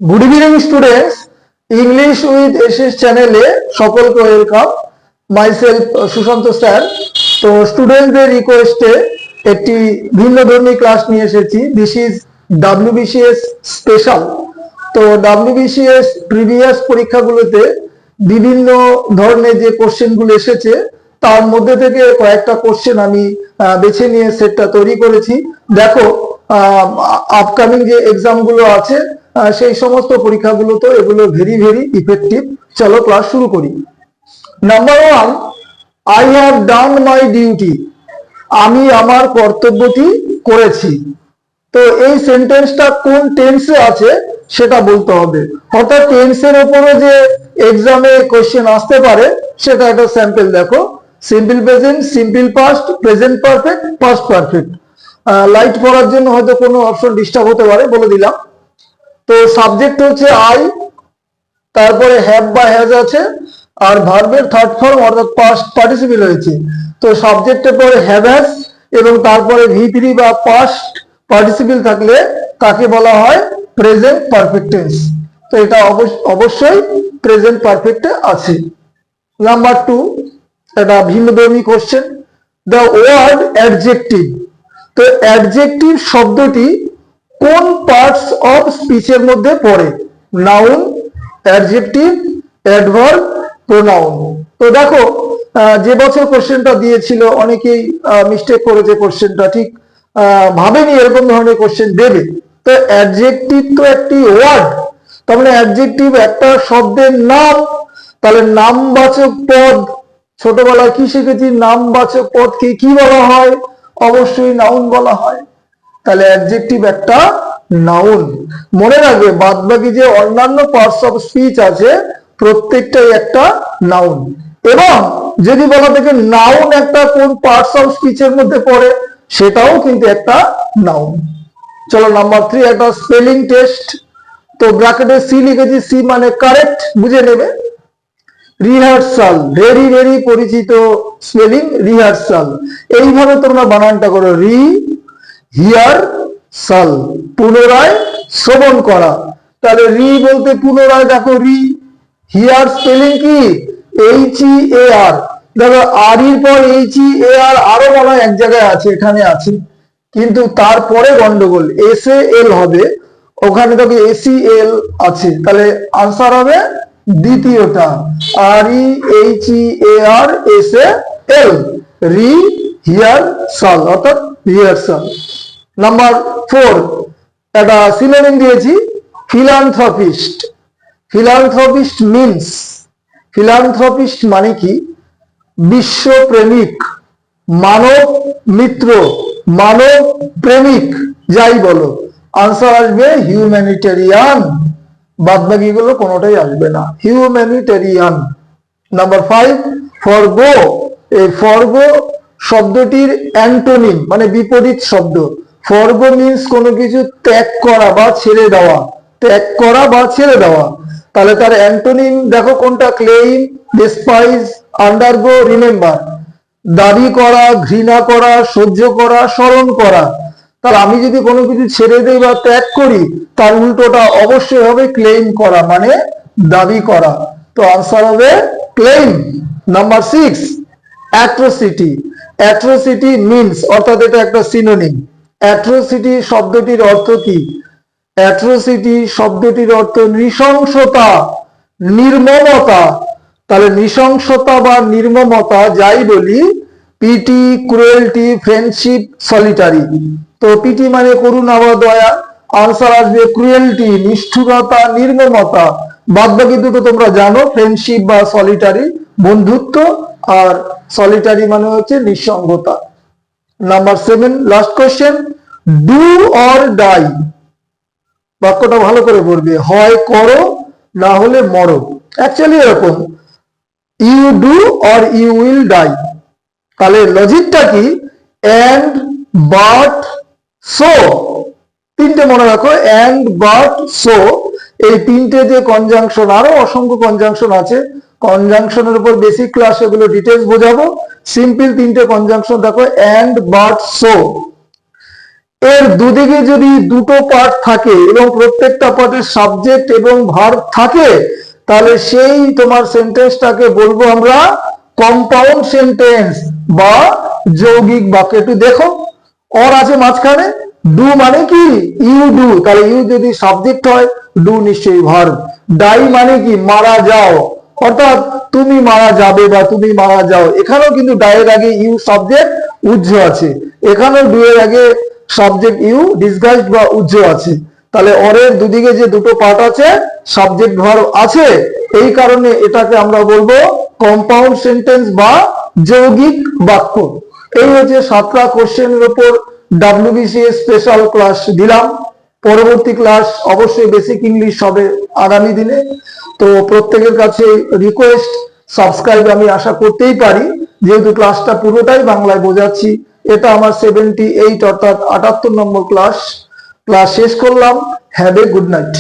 Good evening students, English with SS চ্যানেলে সকলকে welcome. Myself Sushant sir. তো স্টুডেন্টদের রিকোয়েস্টে একটি ভিন্ন ধর্মী ক্লাস নিয়ে এসেছি। This is WBCS special. তো ডাব্লিউবিসিএস প্রিভিয়াস পরীক্ষাগুলোতে বিভিন্ন ধরনের যে কোশ্চেনগুলো এসেছে তার মধ্যে থেকে কয়েকটা কোশ্চেন আমি বেছে নিয়ে সেটটা তৈরি করেছি। দেখো, আপকামিং যে এক্সাম গুলো আছে সেই সমস্ত পরীক্ষাগুলো তো এগুলো ভেরি ভেরি ইফেক্টিভ। চলো ক্লাস শুরু করি। Number 1, I have done my duty. আমি আমার কর্তব্যটি করেছি। তো এই সেন্টেন্সটা কোন টেন্সে আছে সেটা বলতে হবে। অর্থাৎ টেন্সের উপরে যে এক্সামে কোশ্চেন আসতে পারে সেটা একটা স্যাম্পল দেখো। Simple present, simple past, present perfect, past perfect. Light পড়ার জন্য হয়তো কোনো অপশন ডিস্টার্ব হতে পারে, বলে দিলাম। তো সাবজেক্ট হচ্ছে আই, তারপরে হ্যাভ বা হ্যাজ আছে, আর ভার্বের থার্ড ফর্ম অর্থাৎ পাস্ট পার্টিসিপল রয়েছে। তো সাবজেক্টের পরে হ্যাভ হ্যাজ এবং তারপরে ভি3 বা পাস্ট পার্টিসিপল থাকলে তাকে বলা হয় প্রেজেন্ট পারফেক্ট টেন্স। তো এটা অবশ্যই প্রেজেন্ট পারফেক্টে আছে। নাম্বার 2, এটা ভিন্নধর্মী কোশ্চেন। The word adjective. তো অ্যাডজেক্টিভ শব্দটি কোন পার্টস অফ স্পিচের মধ্যে পড়ে? Noun, adjective, adverb, pronoun. তো দেখো, যে বছর কোশ্চেনটা দিয়েছিল অনেকেই মিস্টেক করেছে, কোশ্চেনটা ঠিক ভাবেনি এরকম ধরনের কোশ্চেন দেবে। তো অ্যাডজেক্টিভ তো একটি ওয়ার্ড, তার মানে অ্যাডজেক্টিভ একটা শব্দের নাম। তাহলে নামবাচক পদ, ছোটবেলায় কি শিখেছি? নামবাচক পদকে কি বলা হয়? অবশ্যই নাউন বলা হয়। তাহলে অ্যাডজেক্টিভ একটা নাউন। মনে রাখবে, বাদবাকি যে অন্যান্য পার্টস অফ স্পিচ আছে প্রত্যেকটাই একটা নাউন। এবং যদি বলা থাকে নাউন একটা কোন পার্টস অফ স্পিচের মধ্যে পড়ে, সেটাও কিন্তু একটা নাউন। চলো নাম্বার 3, একটা স্পেলিং টেস্ট। তো ব্র্যাকেটে সি লিখেছি, সি মানে কারেক্ট, বুঝে নেবে। রিহার্সাল, ভেরি ভেরি পরিচিত স্পেলিং, রিহার্সাল। এইভাবে তোমরা বানানটা করো, রি হিয়ার সাল, পুনরায় শ্রবণ করা। তাহলে রি বলতে পুনরায়, দেখো রি। হিয়ার স্পেলিং কি? HEAR। দেখো আর এর পর HEAR আরো মনে হয় এক জায়গায় আছে, এখানে আছে, কিন্তু তারপরে গন্ডগোল, SAL হবে, ওখানে দেখো SEL আছে। তাহলে আনসার হবে দ্বিতীয়টা, REHEARSAL, রি হিয়ার সাল, অর্থাৎ রিহার্সাল। নাম্বার 4, একটা সিনোনিম দিয়েছি, ফিলান্থ্রপিস্ট। ফিলান্থ্রপিস্ট মিনস, ফিলান্থ্রপিস্ট মানে কি? বিশ্বপ্রেমিক, মানব মিত্র, মানব প্রেমিক, যাই বলো। আনসার আসবে হিউম্যানিটেরিয়ান। বাদবাকি গুলো কোনোটাই আসবে না, হিউম্যানিটেরিয়ান। নাম্বার 5, ফরগো। এই ফরগো শব্দটির অ্যান্টোনিম মানে বিপরীত শব্দ। ফরগো মিন্স কোনো কিছু ত্যাগ করা বা ছেড়ে দেওয়া, ত্যাগ করা বা ছেড়ে দেওয়া। তাহলে তার অ্যান্টোনিম দেখো কোনটা? Claim, despise, undergo, remember. দাবি করা, ঘৃণা করা, সহ্য করা, স্মরণ করা। তাহলে আমি যদি কোনো কিছু ছেড়ে দিই বা ত্যাগ করি, তার উল্টোটা অবশ্যই হবে ক্লেইম করা, মানে দাবি করা। তো আনসার হবে claim. Number 6, atrocity. Atrocity means, অর্থাৎ এটা একটা সিনোনিম। অ্যাট্রোসিটি শব্দটির অর্থ কি? অ্যাট্রোসিটি শব্দটির অর্থ নৃশংসতা, নির্মমতা। তাহলে নৃশংসতা বা নির্মমতা যাই বলি, পিটি, ক্রুয়েলটি, ফ্রেন্ডশিপ, সলিটারি। তো পিটি মানে করুণা বা দয়া, আনসার আসবে ক্রুয়েলটি, নিষ্ঠুরতা, নির্মমতা। বাদবাকি দুটো তোমরা জানো, ফ্রেন্ডশিপ বা সলিটারি বন্ধুত্ব, আর সলিটারি মানে হচ্ছে নিঃসঙ্গতা। Number 7, last question, do or die. বাক্যটা ভালো করে পড়বে, হয় করো না হলে মরো। অ্যাকচুয়ালি এরকম, you do or you will die. তাহলে লজিকটা কি? And, but, so. তিনটে মনে রাখো, এন্ড, বাট, সো। এই তিনটে যে কনজাংশন, আরো অসংখ্য কনজাংশন আছে, কনজাংশনের উপর বেসিক ক্লাস, এগুলো ডিটেলস বোঝাবো। সিম্পল তিনটে কনজাংশন দেখো, এন্ড, বাট, সো। এর দুদিকে যদি দুটো পার্ট থাকে এবং প্রত্যেকটা পার্টের সাবজেক্ট এবং ভার্ব থাকে, তাহলে সেই তোমার সেন্টেন্সটাকে বলবো আমরা কম্পাউন্ড সেন্টেন্স বা যৌগিক বাক্য। একটু দেখো, অর আছে মাঝখানে, ডু মানে কি ইউ ডু, তাহলে ইউ যদি সাবজেক্ট হয়, ডু নিশ্চয়ই ভার্ব। ডাই মানে কি মারা যাও, অর্থাৎ তুমি মারা যাবে বা তুমি মারা যাও, এখানেও কিন্তু ডাইয়ের আগে ইউ সাবজেক্ট উজ্জ আছে, এখানেও ডু এর আগে সাবজেক্ট ইউ ডিসগাইজড বা উজ্জ আছে। তাহলে অরের দুদিকে যে দুটো পার্ট আছে, সাবজেক্ট ভার্ব আছে, এই কারণে এটাকে আমরা বলবো কম্পাউন্ড সেন্টেন্স বা যৌগিক বাক্য। এই হচ্ছে 7টা কোশ্চেনের উপর WBCS স্পেশাল ক্লাস দিলাম। পরবর্তী ক্লাস অবশ্যই বেসিক ইংলিশ হবে আগামী দিনে। তো প্রত্যেকের কাছে রিকোয়েস্ট, সাবস্ক্রাইব আমি আশা করতেই পারি, যেহেতু ক্লাসটা পুরোটাই বাংলায় বোঝাচ্ছি। এটা আমার 78 অর্থাৎ 78 নম্বর ক্লাস শেষ করলাম। Have a good night.